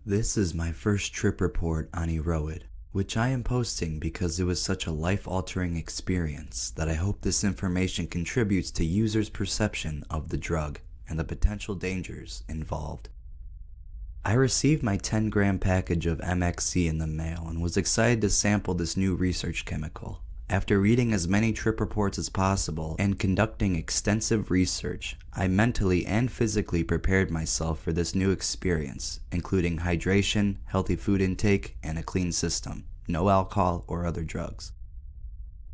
This is my first trip report on Eroid, which I am posting because it was such a life-altering experience that I hope this information contributes to users' perception of the drug and the potential dangers involved. I received my 10-gram package of MXE in the mail and was excited to sample this new research chemical. After reading as many trip reports as possible and conducting extensive research, I mentally and physically prepared myself for this new experience, including hydration, healthy food intake, and a clean system, no alcohol or other drugs.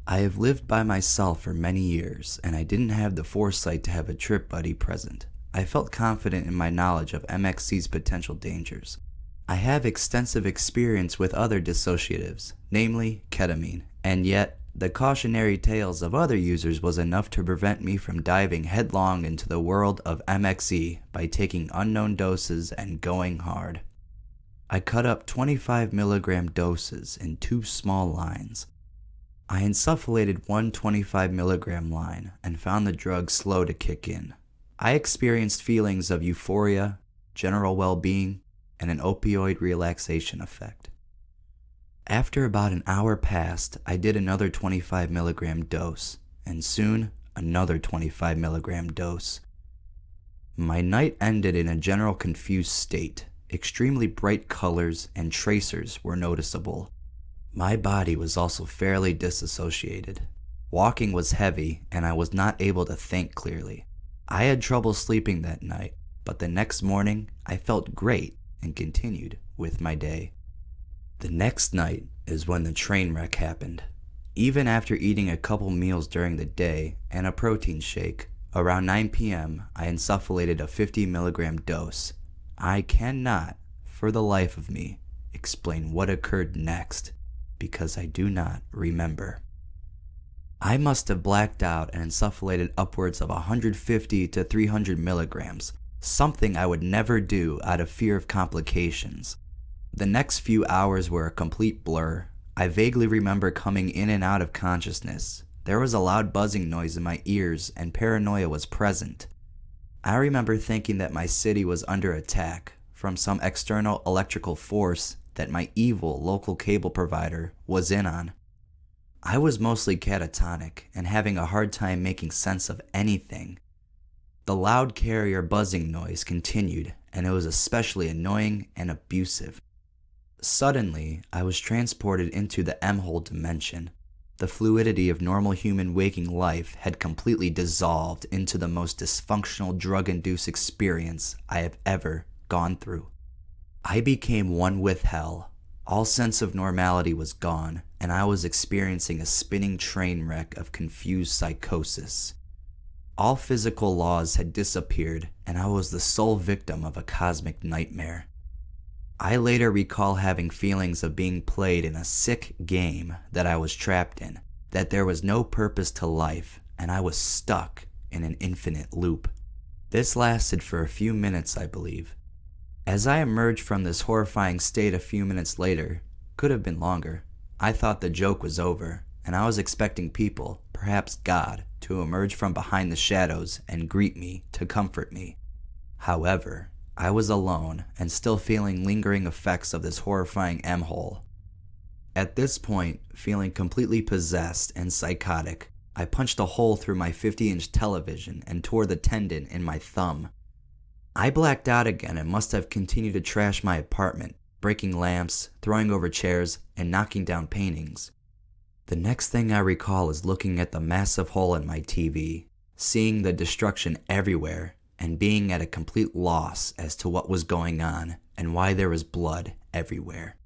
I have lived by myself for many years, and I didn't have the foresight to have a trip buddy present. I felt confident in my knowledge of MXC's potential dangers. I have extensive experience with other dissociatives, namely ketamine, and yet, the cautionary tales of other users was enough to prevent me from diving headlong into the world of MXE by taking unknown doses and going hard. I cut up 25 milligram doses in 2 small lines. I insufflated one 25 milligram line and found the drug slow to kick in. I experienced feelings of euphoria, general well-being, and an opioid relaxation effect. After about an hour passed, I did another 25 milligram dose, and soon another 25 milligram dose. My night ended in a general confused state. Extremely bright colors and tracers were noticeable. My body was also fairly disassociated. Walking was heavy, and I was not able to think clearly. I had trouble sleeping that night, but the next morning I felt great and continued with my day. The next night is when the train wreck happened. Even after eating a couple meals during the day and a protein shake, around 9 p.m. I insufflated a 50 milligram dose. I cannot, for the life of me, explain what occurred next because I do not remember. I must have blacked out and insufflated upwards of 150 to 300 milligrams, something I would never do out of fear of complications. The next few hours were a complete blur. I vaguely remember coming in and out of consciousness. There was a loud buzzing noise in my ears and paranoia was present. I remember thinking that my city was under attack from some external electrical force that my evil local cable provider was in on. I was mostly catatonic and having a hard time making sense of anything. The loud carrier buzzing noise continued, and it was especially annoying and abusive. Suddenly, I was transported into the M-hole dimension. The fluidity of normal human waking life had completely dissolved into the most dysfunctional drug-induced experience I have ever gone through. I became one with hell. All sense of normality was gone, and I was experiencing a spinning train wreck of confused psychosis. All physical laws had disappeared, and I was the sole victim of a cosmic nightmare. I later recall having feelings of being played in a sick game that I was trapped in, that there was no purpose to life, and I was stuck in an infinite loop. This lasted for a few minutes, I believe. As I emerged from this horrifying state a few minutes later, could have been longer, I thought the joke was over, and I was expecting people, perhaps God, to emerge from behind the shadows and greet me to comfort me. However, I was alone and still feeling lingering effects of this horrifying M-hole. At this point, feeling completely possessed and psychotic, I punched a hole through my 50-inch television and tore the tendon in my thumb. I blacked out again and must have continued to trash my apartment, breaking lamps, throwing over chairs, and knocking down paintings. The next thing I recall is looking at the massive hole in my TV, seeing the destruction everywhere, and being at a complete loss as to what was going on and why there was blood everywhere.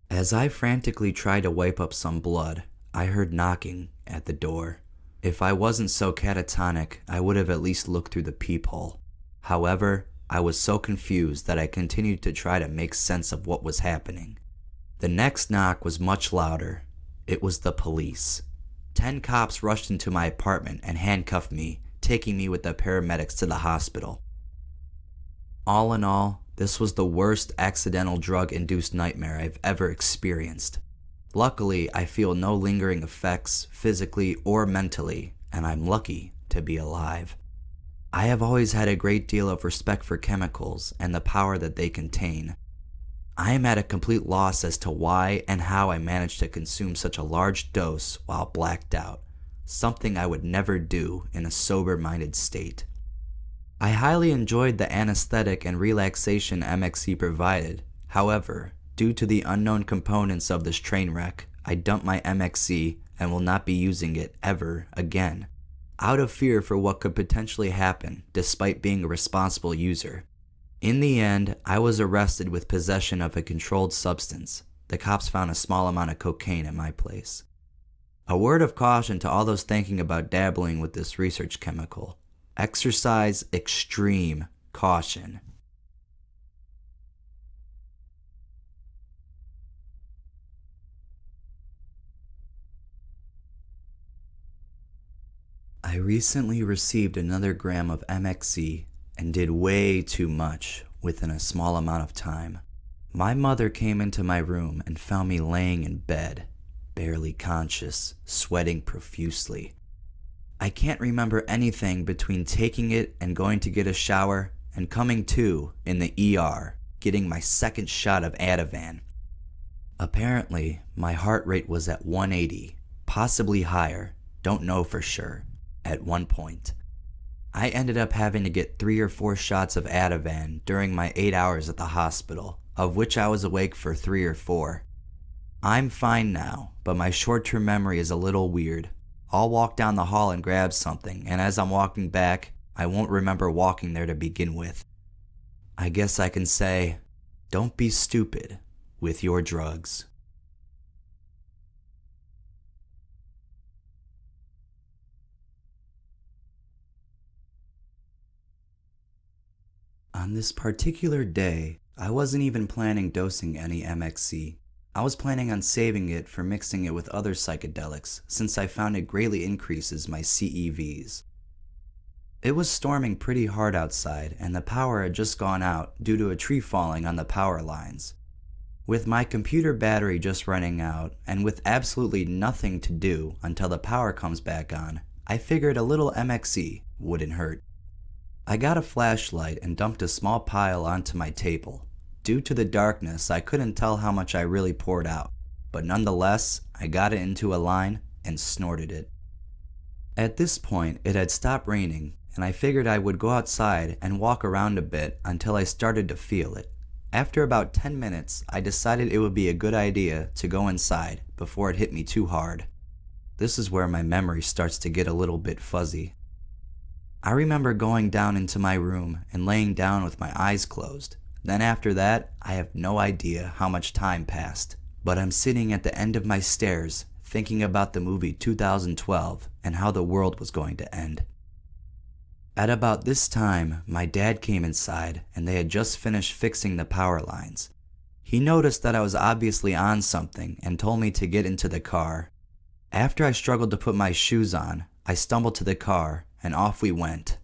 As I frantically tried to wipe up some blood, I heard knocking at the door. If I wasn't so catatonic, I would have at least looked through the peephole. However, I was so confused that I continued to try to make sense of what was happening. The next knock was much louder. It was the police. 10 cops rushed into my apartment and handcuffed me, taking me with the paramedics to the hospital. All in all, this was the worst accidental drug-induced nightmare I've ever experienced. Luckily, I feel no lingering effects physically or mentally, and I'm lucky to be alive. I have always had a great deal of respect for chemicals and the power that they contain. I am at a complete loss as to why and how I managed to consume such a large dose while blacked out, something I would never do in a sober-minded state. I highly enjoyed the anesthetic and relaxation MXE provided. However, due to the unknown components of this train wreck, I dumped my MXE and will not be using it ever again, out of fear for what could potentially happen despite being a responsible user. In the end, I was arrested with possession of a controlled substance. The cops found a small amount of cocaine at my place. A word of caution to all those thinking about dabbling with this research chemical: exercise extreme caution. I recently received another gram of MXE and did way too much within a small amount of time. My mother came into my room and found me laying in bed, barely conscious, sweating profusely. I can't remember anything between taking it and going to get a shower and coming to in the ER, getting my second shot of Ativan. Apparently, my heart rate was at 180, possibly higher, don't know for sure, at one point. I ended up having to get 3 or 4 shots of Ativan during my 8 hours at the hospital, of which I was awake for 3 or 4. I'm fine now, but my short-term memory is a little weird. I'll walk down the hall and grab something, and as I'm walking back, I won't remember walking there to begin with. I guess I can say, don't be stupid with your drugs. On this particular day, I wasn't even planning dosing any MXE. I was planning on saving it for mixing it with other psychedelics since I found it greatly increases my CEVs. It was storming pretty hard outside and the power had just gone out due to a tree falling on the power lines. With my computer battery just running out and with absolutely nothing to do until the power comes back on, I figured a little MXE wouldn't hurt. I got a flashlight and dumped a small pile onto my table. Due to the darkness, I couldn't tell how much I really poured out, but nonetheless, I got it into a line and snorted it. At this point, it had stopped raining, and I figured I would go outside and walk around a bit until I started to feel it. After about 10 minutes, I decided it would be a good idea to go inside before it hit me too hard. This is where my memory starts to get a little bit fuzzy. I remember going down into my room and laying down with my eyes closed. Then after that, I have no idea how much time passed, but I'm sitting at the end of my stairs thinking about the movie 2012 and how the world was going to end. At about this time, my dad came inside and they had just finished fixing the power lines. He noticed that I was obviously on something and told me to get into the car. After I struggled to put my shoes on, I stumbled to the car and off we went.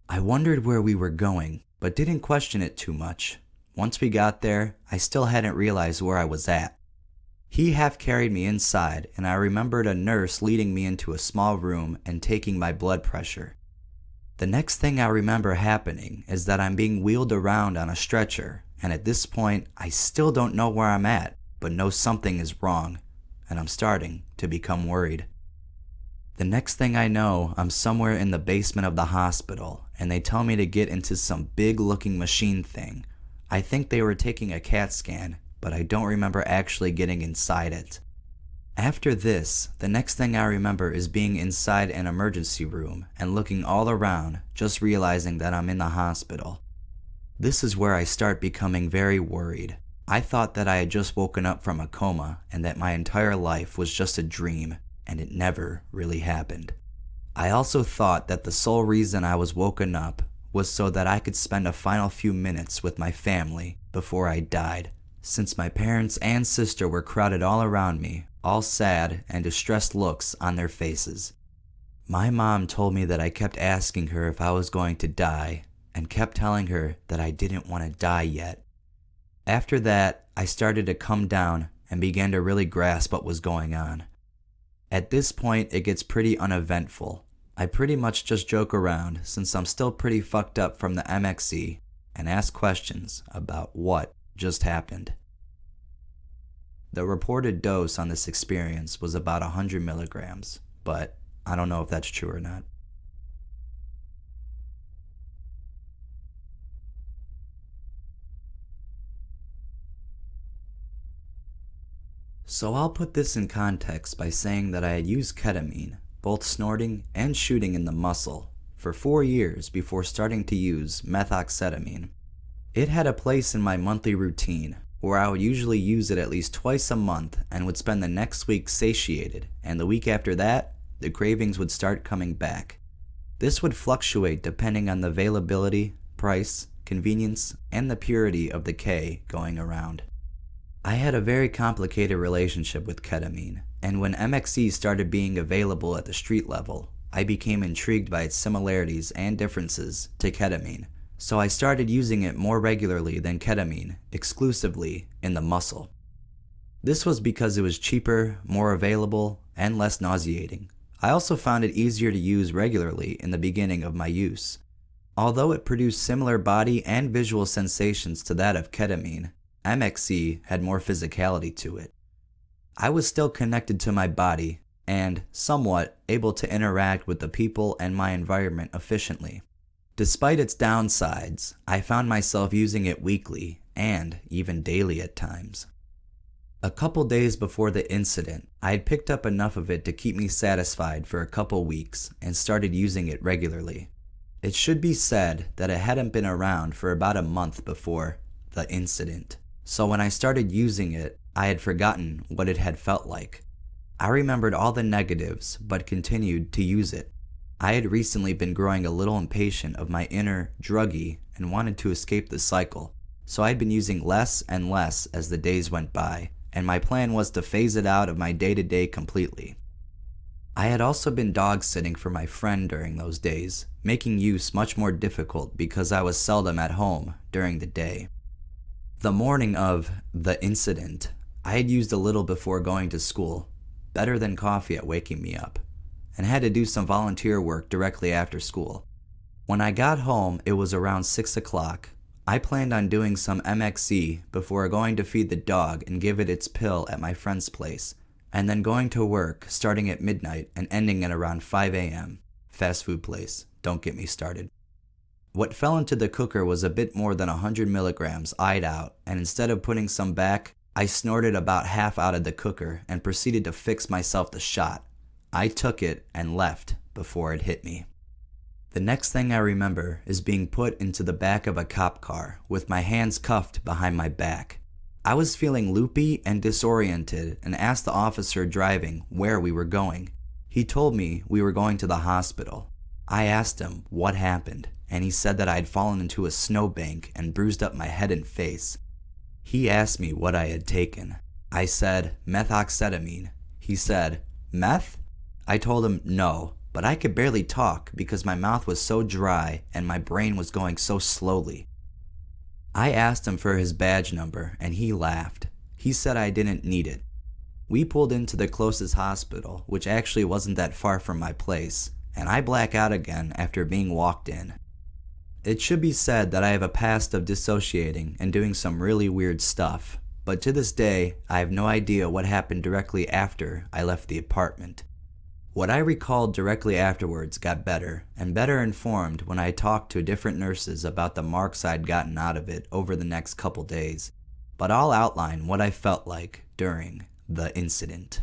I wondered where we were going, but didn't question it too much. Once we got there, I still hadn't realized where I was at. He half carried me inside, and I remembered a nurse leading me into a small room and taking my blood pressure. The next thing I remember happening is that I'm being wheeled around on a stretcher, and at this point, I still don't know where I'm at, but know something is wrong, and I'm starting to become worried. The next thing I know, I'm somewhere in the basement of the hospital, and they tell me to get into some big-looking machine thing. I think they were taking a CAT scan, but I don't remember actually getting inside it. After this, the next thing I remember is being inside an emergency room and looking all around, just realizing that I'm in the hospital. This is where I start becoming very worried. I thought that I had just woken up from a coma and that my entire life was just a dream, and it never really happened. I also thought that the sole reason I was woken up was so that I could spend a final few minutes with my family before I died, since my parents and sister were crowded all around me, all sad and distressed looks on their faces. My mom told me that I kept asking her if I was going to die and kept telling her that I didn't want to die yet. After that, I started to come down and began to really grasp what was going on. At this point, it gets pretty uneventful. I pretty much just joke around since I'm still pretty fucked up from the MXE and ask questions about what just happened. The reported dose on this experience was about 100 milligrams, but I don't know if that's true or not. So I'll put this in context by saying that I had used ketamine, both snorting and shooting in the muscle, for 4 years before starting to use methoxetamine. It had a place in my monthly routine, where I would usually use it at least twice a month and would spend the next week satiated, and the week after that, the cravings would start coming back. This would fluctuate depending on the availability, price, convenience, and the purity of the K going around. I had a very complicated relationship with ketamine, and when MXE started being available at the street level, I became intrigued by its similarities and differences to ketamine, so I started using it more regularly than ketamine, exclusively in the muscle. This was because it was cheaper, more available, and less nauseating. I also found it easier to use regularly in the beginning of my use. Although it produced similar body and visual sensations to that of ketamine, MXE had more physicality to it. I was still connected to my body and, somewhat, able to interact with the people and my environment efficiently. Despite its downsides, I found myself using it weekly and even daily at times. A couple days before the incident, I had picked up enough of it to keep me satisfied for a couple weeks and started using it regularly. It should be said that it hadn't been around for about a month before the incident, so when I started using it, I had forgotten what it had felt like. I remembered all the negatives, but continued to use it. I had recently been growing a little impatient of my inner druggie and wanted to escape the cycle, so I had been using less and less as the days went by, and my plan was to phase it out of my day-to-day completely. I had also been dog-sitting for my friend during those days, making use much more difficult because I was seldom at home during the day. The morning of the incident, I had used a little before going to school, better than coffee at waking me up, and had to do some volunteer work directly after school. When I got home, it was around 6 o'clock. I planned on doing some MXE before going to feed the dog and give it its pill at my friend's place, and then going to work starting at midnight and ending at around 5 a.m. Fast food place, don't get me started. What fell into the cooker was a bit more than 100 milligrams eyed out, and instead of putting some back, I snorted about half out of the cooker and proceeded to fix myself the shot. I took it and left before it hit me. The next thing I remember is being put into the back of a cop car with my hands cuffed behind my back. I was feeling loopy and disoriented and asked the officer driving where we were going. He told me we were going to the hospital. I asked him what happened, and he said that I had fallen into a snowbank and bruised up my head and face. He asked me what I had taken. I said, methoxetamine. He said, meth? I told him no, but I could barely talk because my mouth was so dry and my brain was going so slowly. I asked him for his badge number and he laughed. He said I didn't need it. We pulled into the closest hospital, which actually wasn't that far from my place, and I black out again after being walked in. It should be said that I have a past of dissociating and doing some really weird stuff, but to this day, I have no idea what happened directly after I left the apartment. What I recalled directly afterwards got better and better informed when I talked to different nurses about the marks I'd gotten out of it over the next couple days, but I'll outline what I felt like during the incident.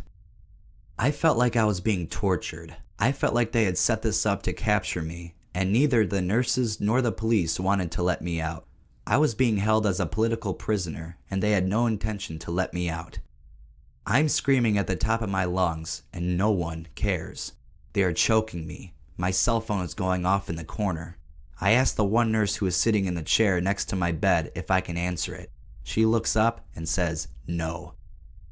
I felt like I was being tortured. I felt like they had set this up to capture me, and neither the nurses nor the police wanted to let me out. I was being held as a political prisoner, and they had no intention to let me out. I'm screaming at the top of my lungs, and no one cares. They are choking me. My cell phone is going off in the corner. I ask the one nurse who is sitting in the chair next to my bed if I can answer it. She looks up and says no.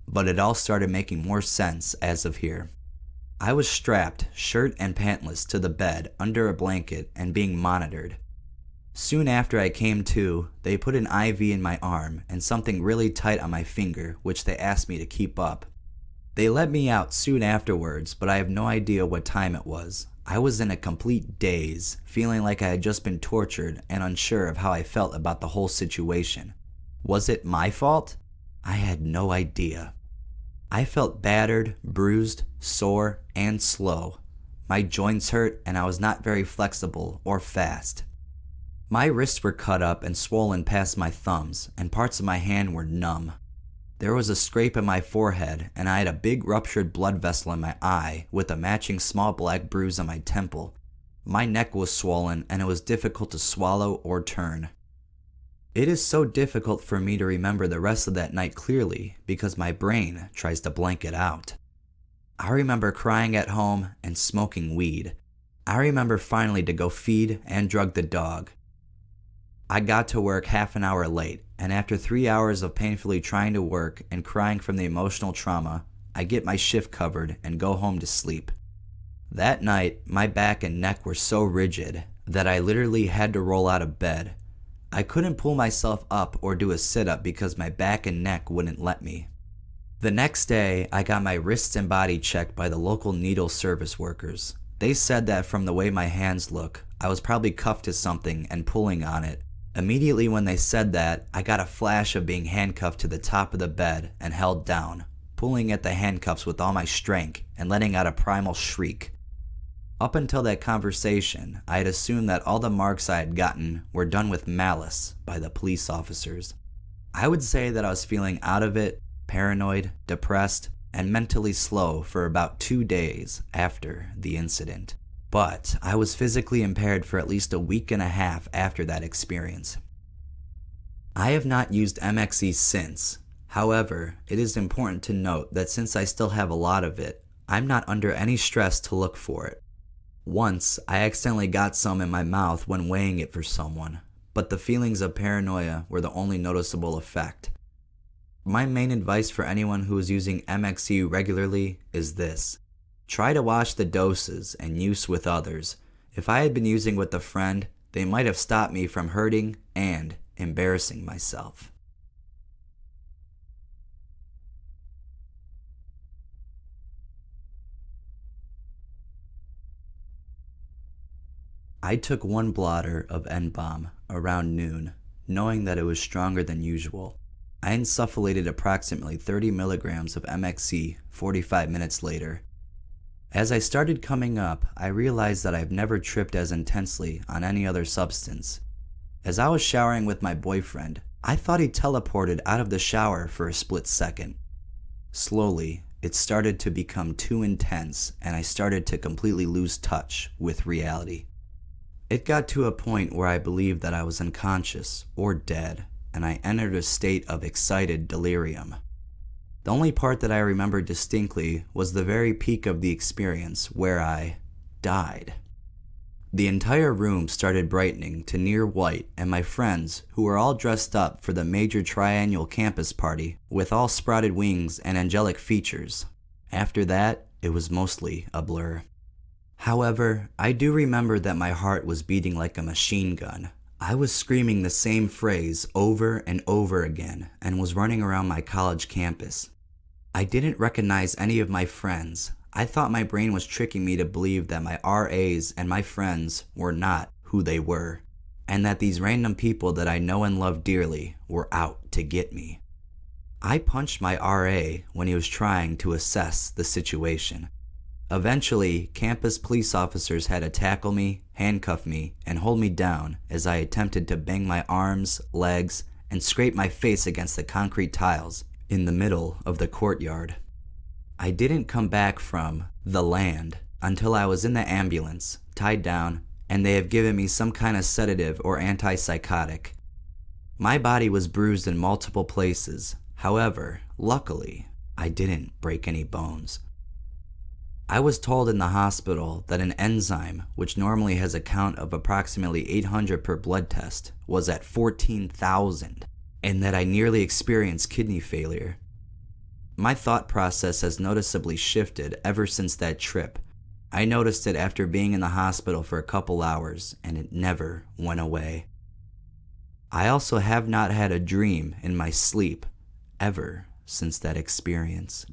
But it all started making more sense as of here. I was strapped, shirt and pantless, to the bed under a blanket and being monitored. Soon after I came to, they put an IV in my arm and something really tight on my finger, which they asked me to keep up. They let me out soon afterwards, but I have no idea what time it was. I was in a complete daze, feeling like I had just been tortured and unsure of how I felt about the whole situation. Was it my fault? I had no idea. I felt battered, bruised, sore, and slow. My joints hurt and I was not very flexible or fast. My wrists were cut up and swollen past my thumbs, and parts of my hand were numb. There was a scrape in my forehead, and I had a big ruptured blood vessel in my eye with a matching small black bruise on my temple. My neck was swollen and it was difficult to swallow or turn. It is so difficult for me to remember the rest of that night clearly because my brain tries to blank it out. I remember crying at home and smoking weed. I remember finally to go feed and drug the dog. I got to work half an hour late, and after 3 hours of painfully trying to work and crying from the emotional trauma, I get my shift covered and go home to sleep. That night, my back and neck were so rigid that I literally had to roll out of bed. I couldn't pull myself up or do a sit-up because my back and neck wouldn't let me. The next day, I got my wrists and body checked by the local needle service workers. They said that from the way my hands look, I was probably cuffed to something and pulling on it. Immediately when they said that, I got a flash of being handcuffed to the top of the bed and held down, pulling at the handcuffs with all my strength and letting out a primal shriek. Up until that conversation, I had assumed that all the marks I had gotten were done with malice by the police officers. I would say that I was feeling out of it, paranoid, depressed, and mentally slow for about 2 days after the incident. But I was physically impaired for at least a week and a half after that experience. I have not used MXE since. However, it is important to note that since I still have a lot of it, I'm not under any stress to look for it. Once, I accidentally got some in my mouth when weighing it for someone, but the feelings of paranoia were the only noticeable effect. My main advice for anyone who is using MXE regularly is this. Try to watch the doses and use with others. If I had been using with a friend, they might have stopped me from hurting and embarrassing myself. I took 1 blotter of N-bomb around noon, knowing that it was stronger than usual. I insufflated approximately 30 milligrams of MXE 45 minutes later. As I started coming up, I realized that I've never tripped as intensely on any other substance. As I was showering with my boyfriend, I thought he teleported out of the shower for a split second. Slowly, it started to become too intense and I started to completely lose touch with reality. It got to a point where I believed that I was unconscious or dead, and I entered a state of excited delirium. The only part that I remember distinctly was the very peak of the experience where I died. The entire room started brightening to near white, and my friends, who were all dressed up for the major triannual campus party with all sprouted wings and angelic features. After that, it was mostly a blur. However, I do remember that my heart was beating like a machine gun. I was screaming the same phrase over and over again and was running around my college campus. I didn't recognize any of my friends. I thought my brain was tricking me to believe that my RAs and my friends were not who they were, and that these random people that I know and love dearly were out to get me. I punched my RA when he was trying to assess the situation. Eventually, campus police officers had to tackle me, handcuff me, and hold me down as I attempted to bang my arms, legs, and scrape my face against the concrete tiles in the middle of the courtyard. I didn't come back from the land until I was in the ambulance, tied down, and they have given me some kind of sedative or antipsychotic. My body was bruised in multiple places. However, luckily, I didn't break any bones. I was told in the hospital that an enzyme, which normally has a count of approximately 800 per blood test, was at 14,000, and that I nearly experienced kidney failure. My thought process has noticeably shifted ever since that trip. I noticed it after being in the hospital for a couple hours, and it never went away. I also have not had a dream in my sleep ever since that experience.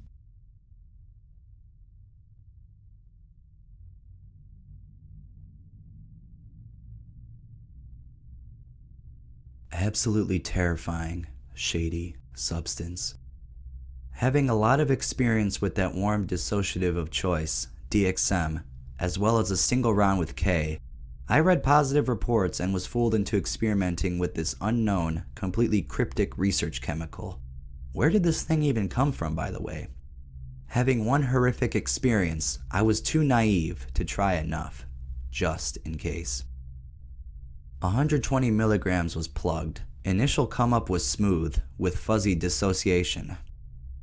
Absolutely terrifying, shady substance. Having a lot of experience with that warm dissociative of choice, DXM, as well as a single round with K, I read positive reports and was fooled into experimenting with this unknown, completely cryptic research chemical. Where did this thing even come from, by the way? Having one horrific experience, I was too naive to try enough, just in case. 120 milligrams was plugged. Initial come-up was smooth, with fuzzy dissociation.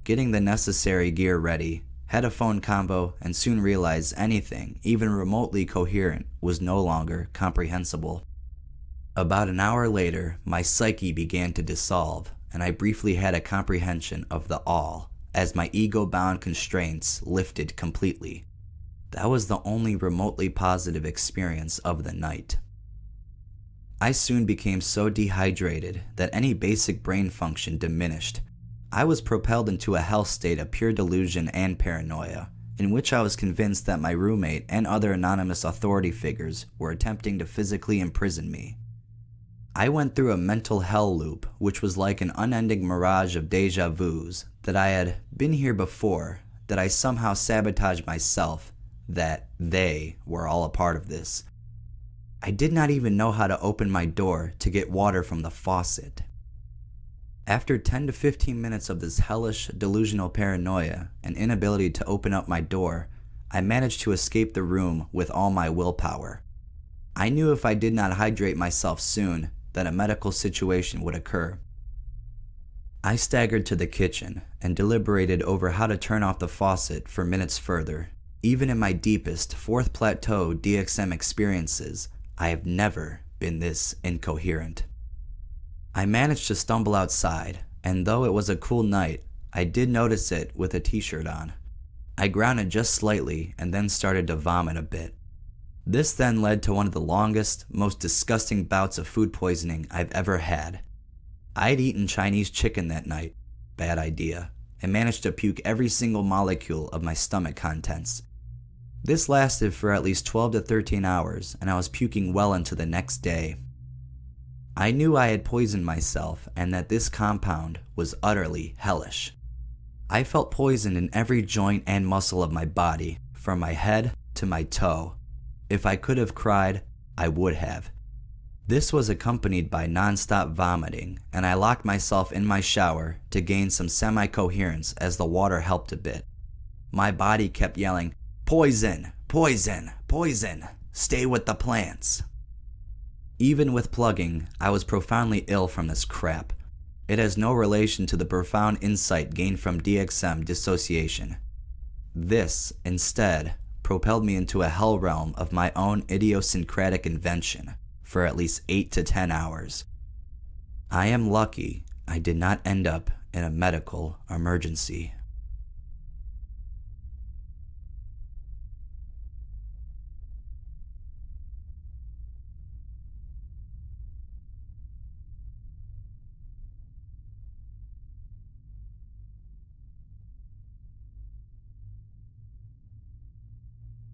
Getting the necessary gear ready, had a phone convo, and soon realized anything, even remotely coherent, was no longer comprehensible. About an hour later, my psyche began to dissolve, and I briefly had a comprehension of the all, as my ego-bound constraints lifted completely. That was the only remotely positive experience of the night. I soon became so dehydrated that any basic brain function diminished. I was propelled into a hell state of pure delusion and paranoia, in which I was convinced that my roommate and other anonymous authority figures were attempting to physically imprison me. I went through a mental hell loop, which was like an unending mirage of deja vus, that I had been here before, that I somehow sabotaged myself, that they were all a part of this. I did not even know how to open my door to get water from the faucet. After 10 to 15 minutes of this hellish, delusional paranoia and inability to open up my door, I managed to escape the room with all my willpower. I knew if I did not hydrate myself soon, that a medical situation would occur. I staggered to the kitchen and deliberated over how to turn off the faucet for minutes further. Even in my deepest, fourth plateau DXM experiences, I have never been this incoherent. I managed to stumble outside, and though it was a cool night, I did notice it with a t-shirt on. I grounded just slightly and then started to vomit a bit. This then led to one of the longest, most disgusting bouts of food poisoning I've ever had. I had eaten Chinese chicken that night, bad idea, and managed to puke every single molecule of my stomach contents. This lasted for at least 12 to 13 hours, and I was puking well into the next day. I knew I had poisoned myself and that this compound was utterly hellish. I felt poison in every joint and muscle of my body, from my head to my toe. If I could have cried, I would have. This was accompanied by non-stop vomiting, and I locked myself in my shower to gain some semi-coherence as the water helped a bit. My body kept yelling, "Poison, poison, poison, stay with the plants." Even with plugging, I was profoundly ill from this crap. It has no relation to the profound insight gained from DXM dissociation. This, instead, propelled me into a hell realm of my own idiosyncratic invention for at least 8 to 10 hours. I am lucky I did not end up in a medical emergency.